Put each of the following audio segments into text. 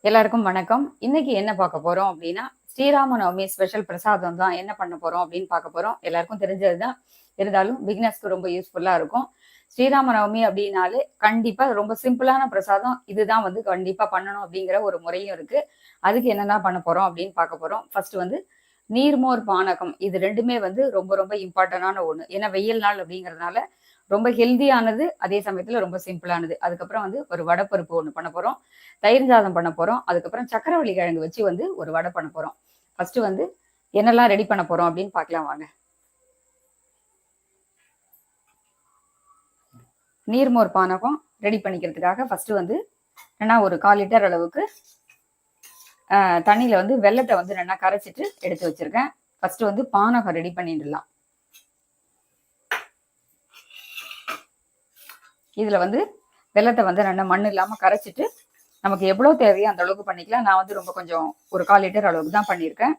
எல்லாருக்கும் வணக்கம். இன்னைக்கு என்ன பார்க்க போறோம் அப்படின்னா, ஸ்ரீராம நவமி ஸ்பெஷல் பிரசாதம் தான் என்ன பண்ண போறோம் அப்படின்னு பார்க்க போறோம். எல்லாருக்கும் தெரிஞ்சது தான். இருந்தாலும் பிகினர்ஸ்க்கு ரொம்ப யூஸ்ஃபுல்லா இருக்கும். ஸ்ரீராம நவமி அப்படின்னாலே கண்டிப்பா ரொம்ப சிம்பிளான பிரசாதம். இதுதான் வந்து கண்டிப்பா பண்ணணும் அப்படிங்கிற ஒரு முறையும் இருக்கு. அதுக்கு என்னெல்லாம் பண்ண போறோம் அப்படின்னு பார்க்க போறோம். ஃபர்ஸ்ட் வந்து நீர்மோர் பானகம். இது 2மே வந்து ரொம்ப ரொம்ப இம்பார்ட்டன்டான ஒண்ணு. ஏன்னா வெயில் நாள் அப்படிங்கிறதுனால ரொம்ப ஹெல்தியானது, அதே சமயத்துல ரொம்ப சிம்பிளானது. அதுக்கப்புறம் வந்து ஒரு வடப்பருப்பு ஒண்ணு பண்ண போறோம். தயிர் சாதம் பண்ண போறோம். அதுக்கப்புறம் சக்கரவள்ளி கிழங்கு வச்சு வந்து ஒரு வடை பண்ண போறோம். ஃபர்ஸ்ட் வந்து என்னெல்லாம் ரெடி பண்ண போறோம் அப்படின்னு பார்க்கலாம் வாங்க. நீர்மோர் பானகம் ரெடி பண்ணிக்கிறதுக்காக ஃபர்ஸ்ட் வந்து என்னன்னா ஒரு 1/4 லிட்டர் அளவுக்கு தண்ணியில வந்து வெல்லத்தை வந்து நல்லா கரைச்சிட்டு எடுத்து வச்சிருக்கேன். ஃபர்ஸ்ட் வந்து பானகம் ரெடி பண்ணிடலாம். இதுல வந்து வெல்லத்தை வந்து நல்லா மண் இல்லாம கரைச்சிட்டு நமக்கு எவ்வளவு தேவையோ அந்த அளவுக்கு பண்ணிக்கலாம். நான் வந்து ரொம்ப கொஞ்சம் ஒரு 1/4 லிட்டர் அளவுக்கு தான் பண்ணியிருக்கேன்.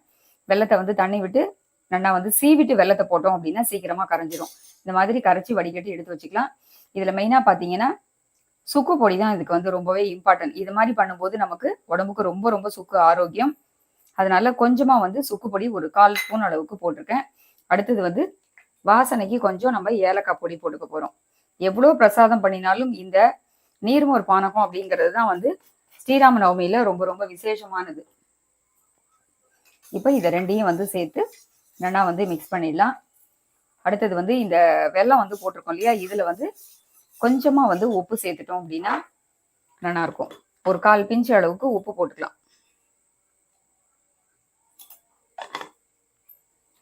வெல்லத்தை வந்து தண்ணி விட்டு நல்லா வந்து சீவிட்டு வெல்லத்தை போட்டோம் அப்படின்னா சீக்கிரமா கரைஞ்சிரும். இந்த மாதிரி கரைச்சி வடிகட்டி எடுத்து வச்சுக்கலாம். இதுல மெயினா பாத்தீங்கன்னா சுக்கு பொடி தான் இதுக்கு வந்து ரொம்பவே இம்பார்ட்டன்ட். இது மாதிரி பண்ணும்போது நமக்கு உடம்புக்கு ரொம்ப ரொம்ப சுக்கு ஆரோக்கியம். அதனால கொஞ்சமா வந்து சுக்கு பொடி ஒரு 1/4 ஸ்பூன் அளவுக்கு போட்டிருக்கேன். அடுத்தது வந்து வாசனைக்கு கொஞ்சம் நம்ம ஏலக்காய் பொடி போட்டுக்க போறோம். எவ்வளவு பிரசாதம் பண்ணினாலும் இந்த நீர்மோர் பானகம் அப்படிங்கிறது தான் வந்து ஸ்ரீராம நவமியில ரொம்ப ரொம்ப விசேஷமானது. இப்போ இதை ரெண்டையும் வந்து சேர்த்து நல்லா வந்து மிக்ஸ் பண்ணிடலாம். அடுத்தது வந்து இந்த வெல்லம் வந்து போட்டிருக்கோம் இல்லையா, இதுல வந்து கொஞ்சமா வந்து உப்பு சேர்த்துட்டோம் அப்படின்னா நல்லா இருக்கும். ஒரு 1/4 பிஞ்சு அளவுக்கு உப்பு போட்டுக்கலாம்.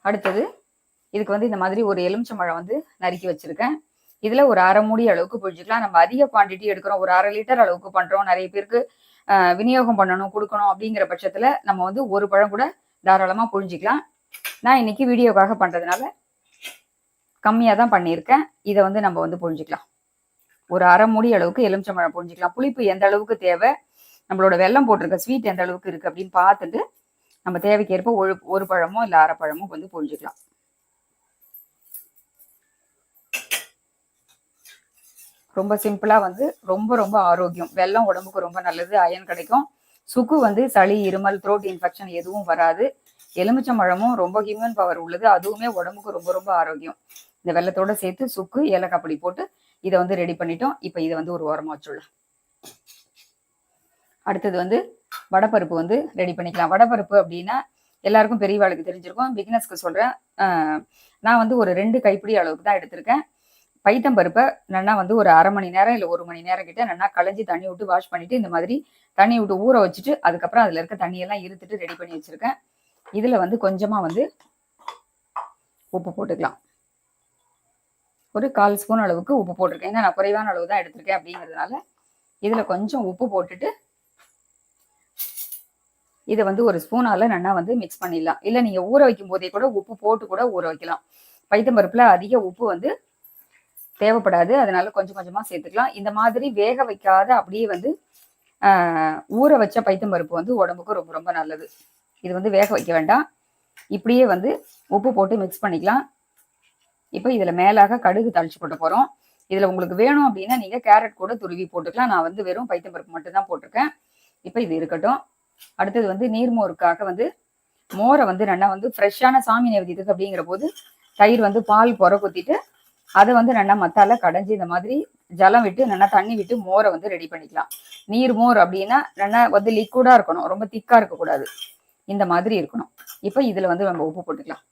அடுத்தது இதுக்கு வந்து இந்த மாதிரி ஒரு எலுமிச்சம்பழம் வந்து நறுக்கி வச்சிருக்கேன். இதுல ஒரு 1/2 மூடி அளவுக்கு புழிஞ்சுக்கலாம். நம்ம அதிக குவான்டிட்டி எடுக்கிறோம், ஒரு 1/2 லிட்டர் அளவுக்கு பண்றோம், நிறைய பேருக்கு விநியோகம் பண்ணணும் கொடுக்கணும் அப்படிங்கிற பட்சத்துல நம்ம வந்து ஒரு பழம் கூட தாராளமா புழிஞ்சிக்கலாம். நான் இன்னைக்கு வீடியோக்காக பண்றதுனால கம்மியா தான் பண்ணியிருக்கேன். இதை வந்து நம்ம வந்து புழிஞ்சிக்கலாம். ஒரு 1/2 மூடி அளவுக்கு எலுமிச்சம்பழம் புழிஞ்சிக்கலாம். புளிப்பு எந்த அளவுக்கு தேவை, நம்மளோட வெல்லம் போட்டிருக்க ஸ்வீட் எந்த அளவுக்கு இருக்கு அப்படின்னு பார்த்துட்டு நம்ம தேவைக்கேற்ப ஒரு பழமோ இல்லை 1/2 பழமோ வந்து புழிஞ்சிக்கலாம். ரொம்ப சிம்பிளா வந்து ரொம்ப ரொம்ப ஆரோக்கியம். வெல்லம் உடம்புக்கு ரொம்ப நல்லது, அயன் கிடைக்கும். சுக்கு வந்து சளி, இருமல், த்ரோட் இன்ஃபெக்ஷன் எதுவும் வராது. எலுமிச்சம்பழமும் ரொம்ப ஹியூமன் பவர் உள்ளது, அதுவுமே உடம்புக்கு ரொம்ப ரொம்ப ஆரோக்கியம். இந்த வெல்லத்தோட சேர்த்து சுக்கு, ஏலக்காய் பொடி போட்டு இதை வந்து ரெடி பண்ணிட்டோம். இப்போ இதை வந்து ஒரு ஓரமா வச்சுடலாம். அடுத்தது வந்து வடப்பருப்பு வந்து ரெடி பண்ணிக்கலாம். வடப்பருப்பு அப்படின்னா எல்லாருக்கும் பெரியவாளுக்கு தெரிஞ்சிருக்கும், பிகினர்ஸ்க்கு சொல்றேன். நான் வந்து ஒரு 2 கைப்பிடி அளவுக்கு தான் எடுத்திருக்கேன். பைத்தம்பருப்பை நல்லா வந்து ஒரு 1/2 மணி நேரம் இல்லை 1 மணி நேரம் கிட்ட நல்லா களைஞ்சி தண்ணி விட்டு வாஷ் பண்ணிட்டு இந்த மாதிரி தண்ணி விட்டு ஊற வச்சுட்டு அதுக்கப்புறம் அதுல இருக்க தண்ணியெல்லாம் இருத்துட்டு ரெடி பண்ணி வச்சிருக்கேன். இதுல வந்து கொஞ்சமா வந்து உப்பு போட்டுக்கலாம். ஒரு 1/4 ஸ்பூன் அளவுக்கு உப்பு போட்டிருக்கேன். ஏன்னா நான் குறைவான அளவு தான் எடுத்திருக்கேன் அப்படிங்கிறதுனால இதுல கொஞ்சம் உப்பு போட்டுட்டு இதை வந்து ஒரு ஸ்பூனால நல்லா வந்து மிக்ஸ் பண்ணிடலாம். இல்லை நீங்க ஊற வைக்கும் போதே கூட உப்பு போட்டு கூட ஊற வைக்கலாம். பைத்தம்பருப்புல அதிக உப்பு வந்து தேவைப்படாது, அதனால கொஞ்சம் கொஞ்சமா சேர்த்துக்கலாம். இந்த மாதிரி வேக வைக்காத அப்படியே வந்து ஊற வச்ச பைத்தம்பருப்பு வந்து உடம்புக்கு ரொம்ப ரொம்ப நல்லது. இது வந்து வேக வைக்க வேண்டாம், இப்படியே வந்து உப்பு போட்டு மிக்ஸ் பண்ணிக்கலாம். இப்போ இதுல மேலாக கடுகு தாளிச்சு போட்டு போறோம். இதுல உங்களுக்கு வேணும் அப்படின்னா நீங்க கேரட் கூட துருவி போட்டுக்கலாம். நான் வந்து வெறும் பைத்தம்பருப்பு மட்டும் தான் போட்டிருக்கேன். இப்போ இது இருக்கட்டும். அடுத்தது வந்து நீர்மோருக்காக வந்து மோரை வந்து நல்லா வந்து ஃப்ரெஷ்ஷான சாமி நைவேத்தியத்துக்கு அப்படிங்கிற போது தயிர் வந்து பால் பொற கொத்திட்டு அதை வந்து நல்லா மத்தால கடைஞ்சி இந்த மாதிரி ஜலம் விட்டு நல்லா தண்ணி விட்டு மோரை வந்து ரெடி பண்ணிக்கலாம். நீர் மோர் அப்படின்னா நல்லா வந்து லிக்விடா இருக்கணும், ரொம்ப திக்கா இருக்கக்கூடாது, இந்த மாதிரி இருக்கணும். இப்போ இதுல வந்து நம்ம உப்பு போட்டுக்கலாம்.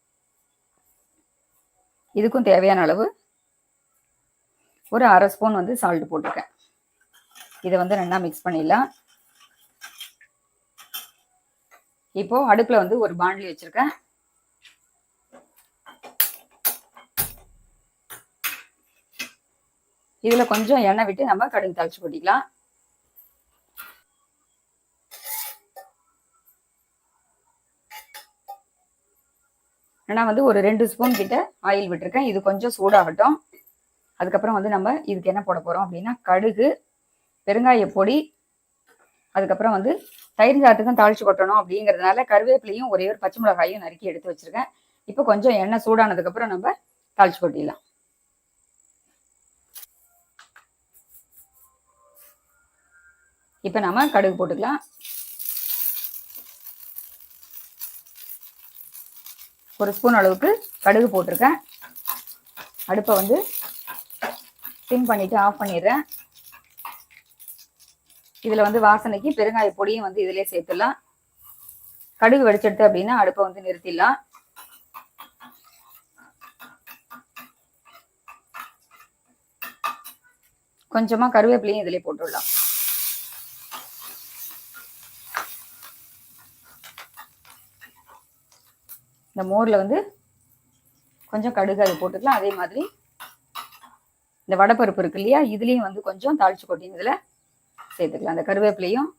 இதுக்கும் தேவையான அளவு ஒரு 1/2 ஸ்பூன் வந்து சால்ட் போட்டிருக்கேன். இதை வந்து நல்லா மிக்ஸ் பண்ணிடலாம். இப்போ அடுப்புல வந்து ஒரு பாண்ட்லி வச்சிருக்கேன். இதுல கொஞ்சம் எண்ணெய் விட்டு நம்ம கடுகு தாளிச்சு கொட்டிக்கலாம். நான் வந்து ஒரு 2 ஸ்பூன் கிட்ட ஆயில் விட்டுருக்கேன். இது கொஞ்சம் சூடாகட்டும். அதுக்கப்புறம் வந்து நம்ம இதுக்கு என்ன போட போறோம் அப்படின்னா கடுகு, பெருங்காய பொடி, அதுக்கப்புறம் வந்து தயிர் சாதத்துக்கும் தாளிச்சு கொட்டணும் அப்படிங்கிறதுனால கருவேப்பிலையும் ஒரே ஒரு பச்சை மிளகாயும் நறுக்கி எடுத்து வச்சிருக்கேன். இப்போ கொஞ்சம் எண்ணெய் சூடானதுக்கு அப்புறம் நம்ம தாளிச்சு கொட்டிடலாம். இப்போ நம்ம கடுகு போட்டுக்கலாம். 1 ஸ்பூன் அளவுக்கு கடுகு போட்டிருக்கேன். அடுப்பை வந்து சிம் பண்ணிட்டு ஆஃப் பண்ணிடுறேன். இதுல வந்து வாசனைக்கு பெருங்காய பொடியும் வந்து இதிலே சேர்த்துடலாம். கடுகு வெடிச்செடுத்து அப்படின்னா அடுப்பை வந்து நிறுத்திடலாம். கொஞ்சமா கருவேப்பிலையும் இதிலே போட்டுடலாம். இந்த மோர்ல வந்து கொஞ்சம் கடுகு அது போட்டுக்கலாம். அதே மாதிரி இந்த வடைப்பருப்பு இருக்கு இல்லையா, இதுலயும் வந்து கொஞ்சம் தாளிச்சு கொட்டி இதுல சேர்த்துக்கலாம். அந்த கருவேப்பிலையும்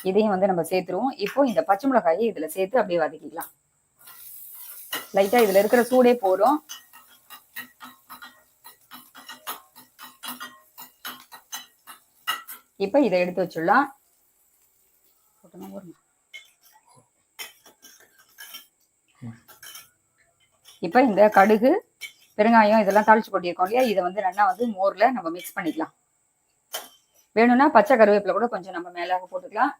இதையும் வந்து நம்ம சேர்த்துருவோம். இப்போ இந்த பச்சை மிளகாயை இதுல சேர்த்து அப்படியே வதக்கிக்கலாம். லைட்டா இதுல இருக்கிற சூடே போறோம். இப்ப இதை எடுத்து வச்சிடலாம். இப்ப இந்த கடுகு பெருங்காயம் இதெல்லாம் தாளிச்சு கொட்டியிருக்கோம் இல்லையா, இதை வந்து நல்லா வந்து மோர்ல நம்ம மிக்ஸ் பண்ணிக்கலாம். வேணும்னா பச்சை கருவேப்பிலை கூட கொஞ்சம் நம்ம மேலாக போட்டுக்கலாம்.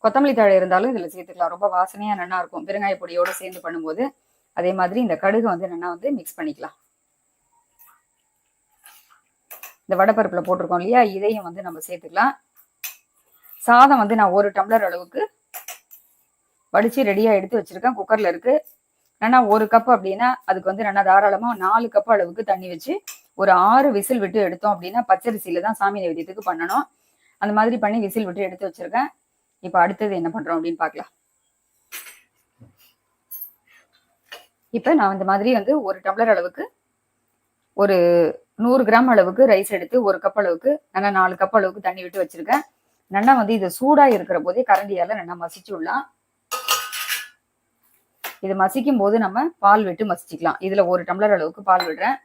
கொத்தமல்லி தழை இருந்தாலும் இதுல சேர்த்துக்கலாம். ரொம்ப வாசனையா நல்லா இருக்கும் பெருங்காய பொடியோட சேர்ந்து பண்ணும்போது. அதே மாதிரி இந்த கடுகு வந்து நல்லா வந்து மிக்ஸ் பண்ணிக்கலாம். இந்த வடைப்பருப்புல போட்டிருக்கோம் இல்லையா, இதையும் வந்து நம்ம சேர்த்துக்கலாம். சாதம் வந்து நான் 1 டம்ளர் அளவுக்கு வடிச்சு ரெடியா எடுத்து வச்சிருக்கேன். குக்கர்ல இருக்கு. நல்லா 1 கப் அப்படின்னா அதுக்கு வந்து நல்லா தாராளமா 4 கப் அளவுக்கு தண்ணி வச்சு ஒரு 6 விசில் விட்டு எடுத்தோம் அப்படின்னா பச்சரிசியில தான் சாமி நைவேத்தியத்துக்கு பண்ணணும். அந்த மாதிரி பண்ணி விசில் விட்டு எடுத்து வச்சிருக்கேன். இப்ப அடுத்தது என்ன பண்றோம் அப்படின்னு பார்க்கலாம். இப்ப நான் இந்த மாதிரி வந்து 1 டம்ளர் அளவுக்கு ஒரு 100 கிராம் அளவுக்கு ரைஸ் எடுத்து 1 கப் அளவுக்கு நல்லா 4 கப் அளவுக்கு தண்ணி விட்டு வச்சிருக்கேன். நல்லா வந்து இது சூடா இருக்கிற போதே கரண்டியால நல்லா மசிச்சு விடலாம். இது மசிக்கும் போது நம்ம பால் விட்டு மசிச்சுக்கலாம். இதுல 1 டம்ளர் அளவுக்கு பால் விடுறேன்.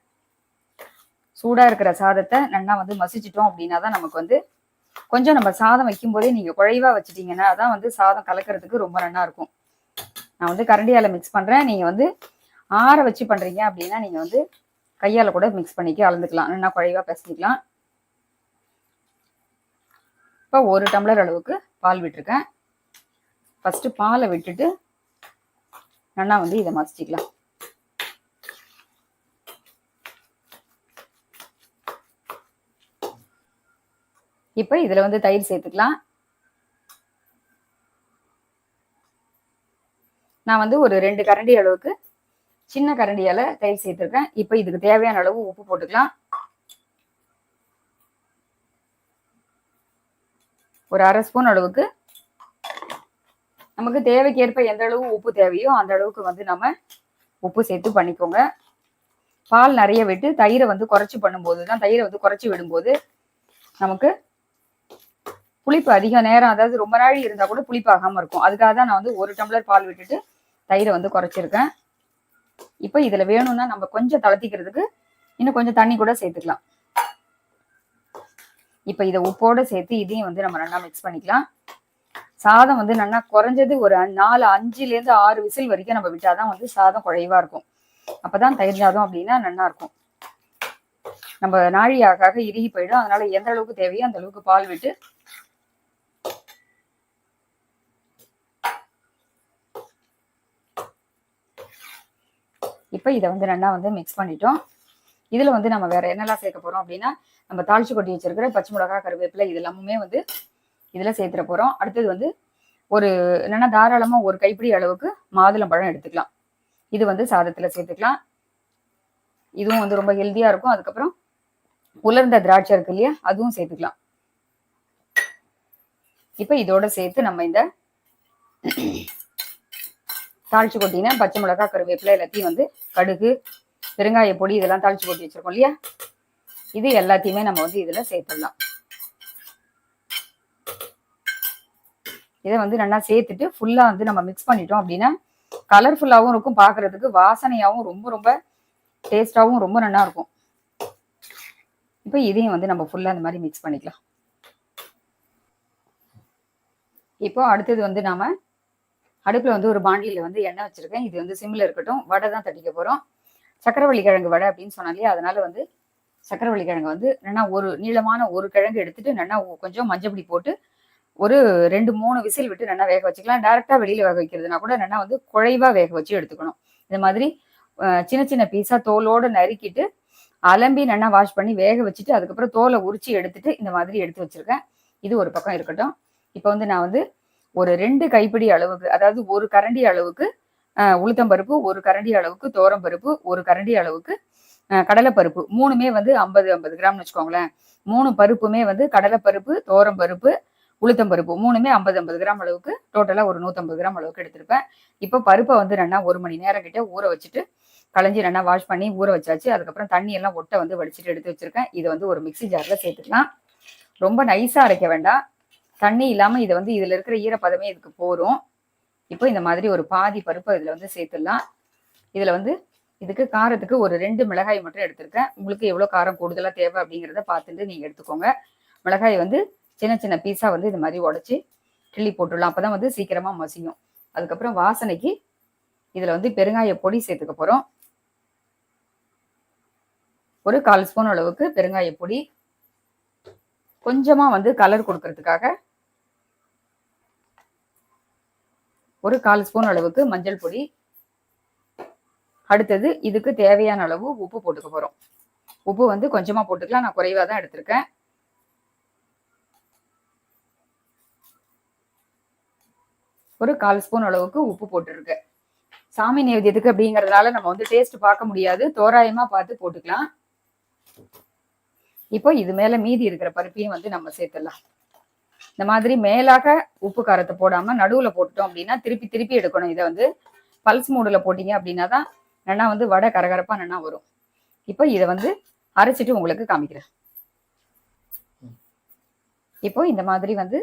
சூடா இருக்கிற சாதத்தை நல்லா வந்து மசிச்சிட்டோம் அப்படின்னா தான் நமக்கு வந்து கொஞ்சம் நம்ம சாதம் வைக்கும் போதே நீங்க குழைவா வச்சுட்டீங்கன்னா அதான் வந்து சாதம் கலக்கிறதுக்கு ரொம்ப நல்லா இருக்கும். நான் வந்து கரண்டியால மிக்ஸ் பண்றேன். நீங்க வந்து ஆற வச்சு பண்றீங்க அப்படின்னா நீங்க வந்து கையால கூட மிக்ஸ் பண்ணிக்க அளந்துக்கலாம். நல்லா குழைவா பிசைஞ்சிக்கலாம். இப்போ 1 டம்ளர் அளவுக்கு பால் விட்டுருக்கேன். ஃபர்ஸ்ட் பாலை விட்டுட்டு நல்லா வந்து இதை மசிச்சுக்கலாம். இப்ப இதுல வந்து தயிர் சேர்த்துக்கலாம். நான் வந்து ஒரு 2 கரண்டி அளவுக்கு சின்ன கரண்டியால தயிர் சேர்த்திருக்கேன். இப்ப இதுக்கு தேவையான அளவு உப்பு போட்டுக்கலாம். ஒரு 1/2 ஸ்பூன் அளவுக்கு நமக்கு தேவைக்கேற்ப எந்த அளவு உப்பு தேவையோ அந்த அளவுக்கு வந்து நம்ம உப்பு சேர்த்து பண்ணிக்கோங்க. பால் நிறைய விட்டு தயிரை வந்து குறைச்சி பண்ணும்போது தான், தயிரை வந்து குறைச்சி விடும்போது நமக்கு புளிப்பு அதிக நேரம், அதாவது ரொம்ப நாள் இருந்தா கூட புளிப்பாகாம இருக்கும். அதுக்காக தான் நான் வந்து 1 டம்ளர் பால் விட்டுட்டு தயிரை வந்து குறைச்சிருக்கேன். இப்போ இதுல வேணும்னா நம்ம கொஞ்சம் தளர்த்திக்கிறதுக்கு இன்னும் கொஞ்சம் தண்ணி கூட சேர்த்துக்கலாம். இப்ப இதை உப்போட சேர்த்து இதையும் வந்து நம்ம நல்லா மிக்ஸ் பண்ணிக்கலாம். சாதம் வந்து நல்லா குறைஞ்சது ஒரு 5லேருந்து 6 விசில் வரைக்கும் நம்ம விட்டாதான் வந்து சாதம் குழைவா இருக்கும். அப்பதான் தயிர் சாதம் அப்படின்னா நல்லா இருக்கும். நம்ம நாழியாக இறுகி போயிடும். அதனால எந்த அளவுக்கு தேவையோ அந்த அளவுக்கு பால் விட்டு இப்ப இதை வந்து நல்லா வந்து மிக்ஸ் பண்ணிட்டோம். இதுல வந்து நம்ம வேற என்னெல்லாம் சேர்க்க போறோம் அப்படின்னா, நம்ம தாளிச்சு கொட்டி வச்சிருக்கிற பச்சை மிளகாய், கருவேப்பிலை இது எல்லாமே வந்து இதுல சேர்த்துட போறோம். அடுத்தது வந்து ஒரு என்னன்னா தாராளமா 1 கைப்பிடி அளவுக்கு மாதுளம்பழம் எடுத்துக்கலாம். இது வந்து சாதத்துல சேர்த்துக்கலாம். இதுவும் வந்து ரொம்ப ஹெல்தியா இருக்கும். அதுக்கப்புறம் உலர்ந்த திராட்சை இருக்கு இல்லையா, அதுவும் சேர்த்துக்கலாம். இப்ப இதோட சேர்த்து நம்ம இந்த தாளிச்சு கொட்டினா பச்சை மிளகாய், கருவேப்பிலை எல்லாத்தையும் வந்து கடுகு, பெருங்காய பொடி இதெல்லாம் தாளிச்சு கொட்டி வச்சிருக்கோம் இல்லையா, இது எல்லாத்தையுமே நம்ம வந்து இதுல சேர்த்துடலாம். இதை வந்து நல்லா சேர்த்துட்டு ஃபுல்லா வந்து நம்ம மிக்ஸ் பண்ணிட்டோம் அப்படின்னா கலர்ஃபுல்லாகவும் இருக்கும், பார்க்கறதுக்கு வாசனையாகவும் ரொம்ப ரொம்ப டேஸ்டாகவும் ரொம்ப நல்லா இருக்கும். இப்போ இதையும் வந்து நம்ம ஃபுல்லா இந்த மாதிரி மிக்ஸ் பண்ணிக்கலாம். இப்போ அடுத்தது வந்து நாம அடுப்புல வந்து ஒரு பாண்டியில வந்து எண்ணெய் வச்சிருக்கேன். இது வந்து சிம்ல இருக்கட்டும். வடை தான் தட்டிக்க போறோம். சக்கரவள்ளி கிழங்கு வடை அப்படின்னு சொன்னாலே, அதனால வந்து சக்கரவள்ளி கிழங்கு வந்து நல்லா ஒரு நீளமான ஒரு கிழங்கு எடுத்துட்டு நல்லா கொஞ்சம் மஞ்சள் பொடி போட்டு ஒரு 2-3 விசில் விட்டு நல்லா வேக வச்சுக்கலாம். டைரக்டா வெளியில வேக வைக்கிறதுனா கூட நல்லா வந்து குழைவா வேக வச்சு எடுத்துக்கணும். இந்த மாதிரி சின்ன சின்ன பீஸா தோலோட நறுக்கிட்டு அலம்பி நல்லா வாஷ் பண்ணி வேக வச்சுட்டு அதுக்கப்புறம் தோலை உரிச்சு எடுத்துட்டு இந்த மாதிரி எடுத்து வச்சிருக்கேன். இது ஒரு பக்கம் இருக்கட்டும். இப்போ வந்து நான் வந்து ஒரு 2 கைப்பிடி அளவுக்கு, அதாவது ஒரு கரண்டி அளவுக்கு உளுத்தம்பருப்பு, ஒரு கரண்டி அளவுக்கு துவரம்பருப்பு, ஒரு கரண்டி அளவுக்கு கடலைப்பருப்பு, 3மே வந்து 50 கிராம்னு வச்சுக்கோங்களேன். 3 பருப்புமே வந்து கடலைப்பருப்பு, துவரம்பருப்பு, உளுத்தம்பருப்பு 3மே 50 கிராம் அளவுக்கு, டோட்டலா ஒரு 150 கிராம் அளவுக்கு எடுத்திருப்பேன். இப்போ பருப்பை வந்து நல்லா 1 மணி நேரம் கிட்ட ஊற வச்சுட்டு களைஞ்சி நல்லா வாஷ் பண்ணி ஊற வச்சாச்சு. அதுக்கப்புறம் தண்ணி எல்லாம் ஒட்ட வந்து வடிச்சிட்டு எடுத்து வச்சிருக்கேன். இதை வந்து ஒரு மிக்சி ஜார்ல சேர்த்துக்கலாம். ரொம்ப நைஸா அரைக்க வேண்டாம். தண்ணி இல்லாம இதை வந்து இதுல இருக்கிற ஈரப்பதமே இதுக்கு போரும். இப்போ இந்த மாதிரி ஒரு பாதி பருப்பை இதுல வந்து சேர்த்துடலாம். இதுல வந்து இதுக்கு காரத்துக்கு ஒரு 2 மிளகாய் மட்டும் எடுத்திருக்கேன். உங்களுக்கு எவ்வளவு காரம் கூடுதலா தேவை அப்படிங்கிறத பார்த்துட்டு நீங்க எடுத்துக்கோங்க. மிளகாய் வந்து சின்ன சின்ன பீஸா வந்து இது மாதிரி உடைச்சி கிள்ளி போட்டுடலாம். அப்பதான் வந்து சீக்கிரமா மசியும். அதுக்கப்புறம் வாசனைக்கு இதுல வந்து பெருங்காய பொடி சேர்த்துக்க போறோம். ஒரு 1/4 ஸ்பூன் அளவுக்கு பெருங்காய பொடி, கொஞ்சமா வந்து கலர் கொடுக்கறதுக்காக ஒரு 1/4 ஸ்பூன் அளவுக்கு மஞ்சள் பொடி. அடுத்தது இதுக்கு தேவையான அளவு உப்பு போட்டுக்க போறோம். உப்பு வந்து கொஞ்சமா போட்டுக்கலாம், நான் குறைவா தான் எடுத்திருக்கேன். ஒரு 1/4 ஸ்பூன் அளவுக்கு உப்பு போட்டுருக்கேன். சாமி நைவேத்தியத்துக்கு அப்படிங்கறதுனால நம்ம வந்து டேஸ்ட் பார்க்க முடியாது, தோராயமா பார்த்து போட்டுக்கலாம். இப்போ இது மேல மீதி இருக்கிற பருப்பையும் வந்து நம்ம சேர்த்துடலாம். இந்த மாதிரி மேலாக உப்பு காரத்தை போடாம நடுவுல போட்டுட்டோம் அப்படின்னா திருப்பி திருப்பி எடுக்கணும். இதை வந்து பல்ஸ் மூடுல போட்டீங்க அப்படின்னா தான் நல்லா வந்து வடை கரகரப்பா நல்லா வரும். இப்போ இதை வந்து அரைச்சிட்டு உங்களுக்கு காமிக்கிறேன். இப்போ இந்த மாதிரி வந்து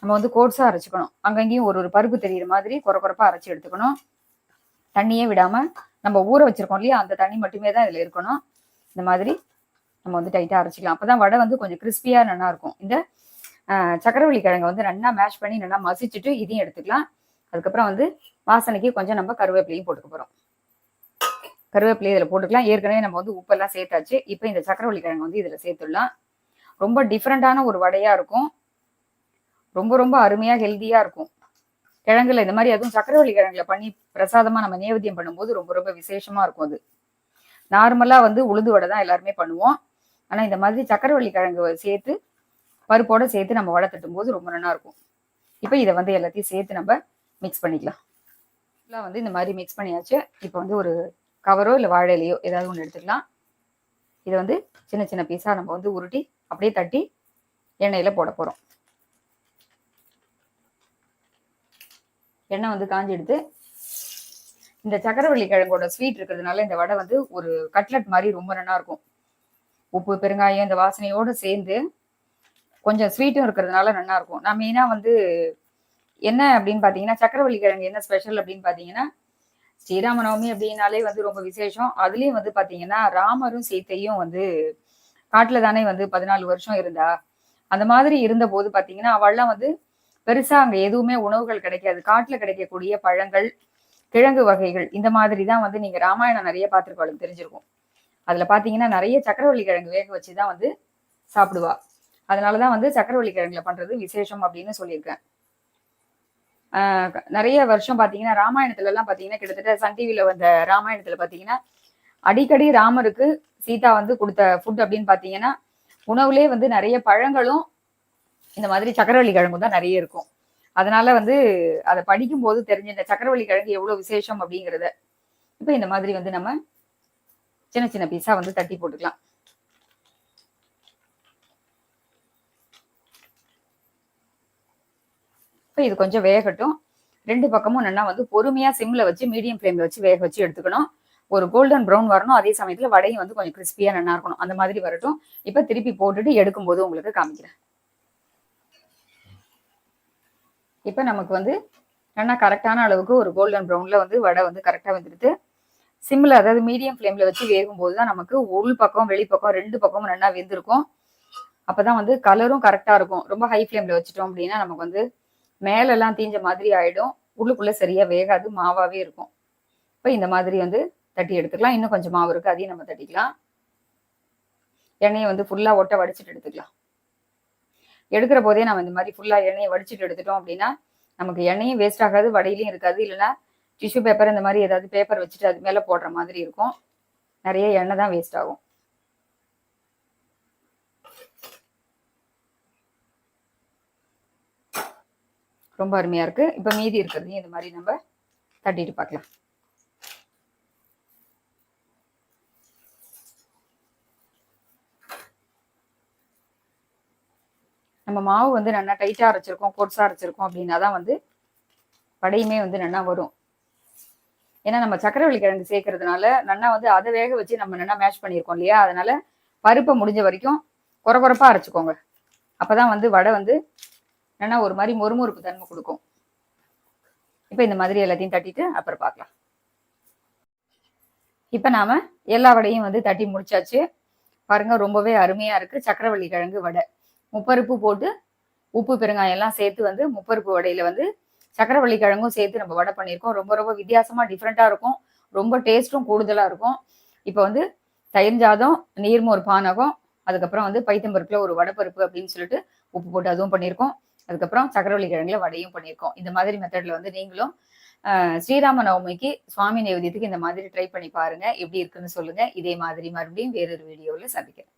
நம்ம வந்து கோட்ஸா அரைச்சிக்கணும். அங்கங்கேயும் ஒரு பருப்பு தெரியுற மாதிரி குறப்பா அரைச்சி எடுத்துக்கணும். தண்ணியே விடாம நம்ம ஊற வச்சிருக்கோம் இல்லையா, அந்த தண்ணி மட்டுமே தான் இதுல இருக்கணும். இந்த மாதிரி நம்ம வந்து டைட்டா அரைச்சிக்கலாம். அப்பதான் வடை வந்து கொஞ்சம் கிறிஸ்பியா நல்லா இருக்கும். இந்த சக்கரவள்ளி கிழங்கை வந்து நல்லா மேஷ் பண்ணி நல்லா மசிச்சுட்டு இதையும் எடுத்துக்கலாம். அதுக்கப்புறம் வந்து வாசனைக்கு கொஞ்சம் நம்ம கருவேப்பிலையும் போட்டுக்க போறோம். கருவேப்பிலையை இதில் போட்டுக்கலாம். ஏற்கனவே நம்ம வந்து உப்பெல்லாம் சேர்த்தாச்சு. இப்போ இந்த சக்கரவள்ளி கிழங்கு வந்து இதில் சேர்த்துடலாம். ரொம்ப டிஃப்ரெண்டான ஒரு வடையா இருக்கும். ரொம்ப ரொம்ப அருமையா ஹெல்த்தியா இருக்கும். கிழங்குல இந்த மாதிரி அதுவும் சக்கரவள்ளி கிழங்குல பண்ணி பிரசாதமா நம்ம நேவேத்தியம் பண்ணும்போது ரொம்ப ரொம்ப விசேஷமா இருக்கும். அது நார்மலா வந்து உளுந்து வடை தான் எல்லாருமே பண்ணுவோம். ஆனா இந்த மாதிரி சக்கரவள்ளி கிழங்கு சேர்த்து பருப்போட சேர்த்து நம்ம வடை தட்டும் போது ரொம்ப நல்லா இருக்கும். இப்போ இதை வந்து எல்லாத்தையும் சேர்த்து நம்ம மிக்ஸ் பண்ணிக்கலாம். வந்து இந்த மாதிரி மிக்ஸ் பண்ணியாச்சு. இப்போ வந்து ஒரு கவரோ இல்லை வாழை இலையோ ஏதாவது ஒன்று எடுத்துக்கலாம். இதை வந்து சின்ன சின்ன பீஸா நம்ம வந்து உருட்டி அப்படியே தட்டி எண்ணெயில போட போறோம். எண்ணெய் வந்து காஞ்சி எடுத்து இந்த சக்கரவள்ளி கிழங்கோட ஸ்வீட் இருக்கிறதுனால இந்த வடை வந்து ஒரு கட்லட் மாதிரி ரொம்ப நல்லா இருக்கும். உப்பு பெருங்காயம் இந்த வாசனையோடு சேர்ந்து கொஞ்சம் ஸ்வீட்டும் இருக்கிறதுனால நல்லா இருக்கும். நான் மெயினாக வந்து என்ன அப்படின்னு பார்த்தீங்கன்னா, சக்கரவள்ளி கிழங்கு என்ன ஸ்பெஷல் அப்படின்னு பார்த்தீங்கன்னா, ஸ்ரீராமநவமி அப்படின்னாலே வந்து ரொம்ப விசேஷம். அதுலேயும் வந்து பார்த்தீங்கன்னா ராமரும் சீத்தையும் வந்து காட்டுல தானே வந்து 14 வருஷம் இருந்தா. அந்த மாதிரி இருந்த போது பார்த்தீங்கன்னா அவள்லாம் வந்து பெருசா அங்க எதுவுமே உணவுகள் கிடைக்காது. காட்டுல கிடைக்கக்கூடிய பழங்கள், கிழங்கு வகைகள் இந்த மாதிரி தான் வந்து நீங்க ராமாயணம் நிறைய பார்த்துருப்பாளுக்கு தெரிஞ்சிருக்கும். அதுல பாத்தீங்கன்னா நிறைய சக்கரவள்ளி கிழங்கு வேக வச்சுதான் வந்து சாப்பிடுவா. அதனாலதான் வந்து சக்கரவள்ளி கிழங்குல பண்றது விசேஷம் அப்படின்னு சொல்லியிருக்கேன். நிறைய வருஷம் பாத்தீங்கன்னா ராமாயணத்துல எல்லாம் பாத்தீங்கன்னா கிட்டத்தட்ட சன் டிவில வந்த ராமாயணத்துல பாத்தீங்கன்னா அடிக்கடி ராமருக்கு சீதா வந்து கொடுத்த ஃபுட் அப்படின்னு பாத்தீங்கன்னா உணவுலேயே வந்து நிறைய பழங்களும் இந்த மாதிரி சக்கரவள்ளி கிழங்கும் தான் நிறைய இருக்கும். அதனால வந்து அதை படிக்கும் போது தெரிஞ்ச இந்த சக்கரவள்ளி கிழங்கு எவ்வளவு விசேஷம் அப்படிங்கிறத இப்ப இந்த மாதிரி வந்து நம்ம சின்ன சின்ன பீஸா வந்து தட்டி போட்டுக்கலாம். இப்ப இது கொஞ்சம் வேகட்டும். 2 பக்கமும் நல்லா வந்து பொறுமையா சிம்ல வச்சு மீடியம் ஃப்ளேம்ல வச்சு வேக வச்சு எடுத்துக்கணும். ஒரு கோல்டன் ப்ரௌன் வரணும். அதே சமயத்துல வடையும் வந்து கொஞ்சம் கிறிஸ்பியா நல்லா இருக்கணும். அந்த மாதிரி வரட்டும். இப்ப திருப்பி போட்டுட்டு எடுக்கும் போது உங்களுக்கு காமிக்கிறேன். இப்ப நமக்கு வந்து நல்லா கரெக்டான அளவுக்கு ஒரு கோல்டன் ப்ரௌன்ல வந்து வடை வந்து கரெக்டா வந்துடுது. சிம்ல அதாவது மீடியம் ஃப்ளேம்ல வச்சு வேகும் போது தான் நமக்கு உள் பக்கம் வெளிப்பக்கம் 2 பக்கமும் நல்லா வெந்திருக்கும். அப்பதான் வந்து கலரும் கரெக்டா இருக்கும். ரொம்ப ஹை ஃப்ளேம்ல வச்சுட்டோம் அப்படின்னா நமக்கு வந்து மேலெல்லாம் தீஞ்ச மாதிரி ஆயிடும். உள்ளுக்குள்ள சரியா வேகாது, மாவாவே இருக்கும். இப்ப இந்த மாதிரி வந்து தட்டி எடுத்துக்கலாம். இன்னும் கொஞ்சம் மாவு இருக்கு, அதையும் நம்ம தட்டிக்கலாம். எண்ணெயை வந்து ஃபுல்லா ஒட்ட வடிச்சிட்டு எடுத்துக்கலாம். எடுக்கிற போதே நம்ம இந்த மாதிரி ஃபுல்லாக எண்ணெயை வடிச்சிட்டு எடுத்துட்டோம் அப்படின்னா நமக்கு எண்ணெயும் வேஸ்ட் ஆகாது, வடையிலையும் இருக்காது. இல்லைன்னா டிஷ்யூ பேப்பர் இந்த மாதிரி ஏதாவது பேப்பர் வச்சுட்டு அது மேலே போடுற மாதிரி இருக்கும். நிறைய எண்ணெய் தான் வேஸ்ட் ஆகும். ரொம்ப அருமையாக இருக்குது. இப்போ மீதி இருக்கிறதையும் இந்த மாதிரி நம்ம தட்டிட்டு பார்க்கலாம். நம்ம மாவு வந்து நல்லா டைட்டாக அரைச்சிருக்கோம், கொட்ஸாக அரைச்சிருக்கோம் அப்படின்னா தான் வந்து வடையுமே வந்து நல்லா வரும். ஏன்னா நம்ம சக்கரவள்ளி கிழங்கு சேர்க்கறதுனால நல்லா வந்து அதை வேக வச்சு நம்ம நல்லா மேஷ் பண்ணியிருக்கோம் இல்லையா, அதனால பருப்பை முடிஞ்ச வரைக்கும் குறப்பாக அரைச்சிக்கோங்க. அப்போதான் வந்து வடை வந்து நல்லா ஒரு மாதிரி மொறுமொறுப்பு தன்மை கொடுக்கும். இப்போ இந்த மாதிரி எல்லாத்தையும் தட்டிட்டு அப்புறம் பார்க்கலாம். இப்போ நாம எல்லா வடையும் வந்து தட்டி முடிச்சாச்சு. பாருங்க, ரொம்பவே அருமையா இருக்கு சக்கரவள்ளி கிழங்கு வடை. முப்பருப்பு போட்டு உப்பு பெருங்காயம் எல்லாம் சேர்த்து வந்து முப்பருப்பு வடையில வந்து சக்கரவள்ளி கிழங்கும் சேர்த்து நம்ம வடை பண்ணியிருக்கோம். ரொம்ப ரொம்ப வித்தியாசமா டிஃப்ரெண்டா இருக்கும். ரொம்ப டேஸ்ட்டும் கூடுதலா இருக்கும். இப்போ வந்து தயிர் சாதம், நீர்மோர் பானகம், அதுக்கப்புறம் வந்து பைத்தம்பருப்புல ஒரு வடைப்பருப்பு அப்படின்னு சொல்லிட்டு உப்பு போட்டு அதுவும் பண்ணியிருக்கோம். அதுக்கப்புறம் சக்கரவள்ளி கிழங்குல வடையும் பண்ணியிருக்கோம். இந்த மாதிரி மெத்தட்ல வந்து நீங்களும் ஸ்ரீராம நவமிக்கு சுவாமி நைவேத்தியத்துக்கு இந்த மாதிரி ட்ரை பண்ணி பாருங்க. எப்படி இருக்குன்னு சொல்லுங்க. இதே மாதிரி மறுபடியும் வேறொரு வீடியோவில் சந்திக்கிறேன்.